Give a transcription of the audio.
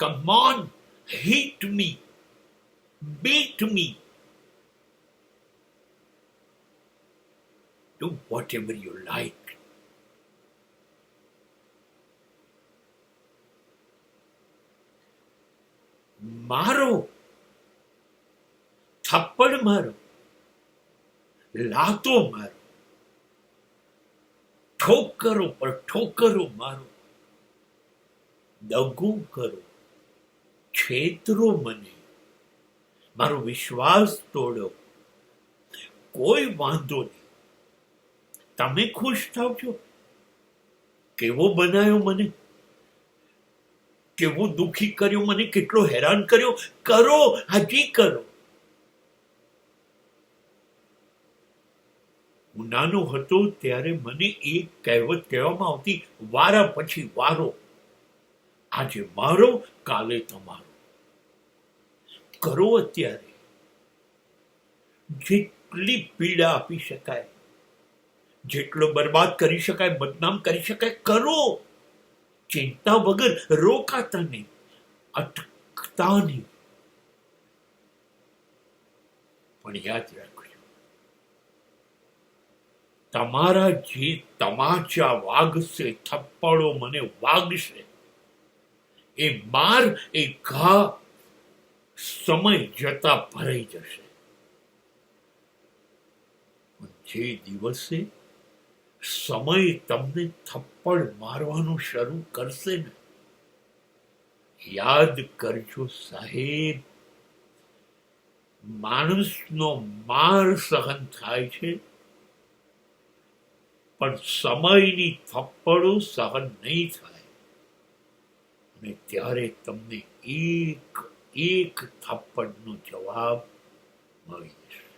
Come on, hit me, beat me. Do whatever you like. મારો, થપ્પડ મારો, લાતો મારો, ઠોકરો પર ઠોકરો મારો, દગો કરો, છેતરો મને, મારો વિશ્વાસ તોડો, કોઈ વાંધો નહીં. તમે ખુશ થાવ છો. કેવો બનાવ્યો મને, કેવો દુઃખી કર્યો મને, કેટલો હેરાન કર્યો. કરો, હજી કરો. હું નાનો હતો ત્યારે મને એક કહેવત કહેવામાં આવતી, વારા પછી વારો. આજે મારો, કાલે તમારો. કરો અત્યારે. જેટલી પીડા આપી શકાય, જેટલો બરબાદ કરી શકાય, બદનામ કરી શકાય, કરો. ચિંતા વગર, રોકાતા નહીં, અટકતા નહીં. પણ યાદ રાખજો, તમારા જે તમાચા વાગશે, થપ્પડો મને વાગશે, એ માર, એ ઘા સમય જતા ભરાઈ જશે. જે દિવસે સમય તમને થપ્પડ મારવાનું શરૂ કરશે ને, યાદ કરજો સાહેબ, માણસનો માર સહન થાય છે, પણ સમયની થપ્પડો સહન નહીં થાય. અને ત્યારે તમને એક એક થપ્પડનો જવાબ મળી જશે.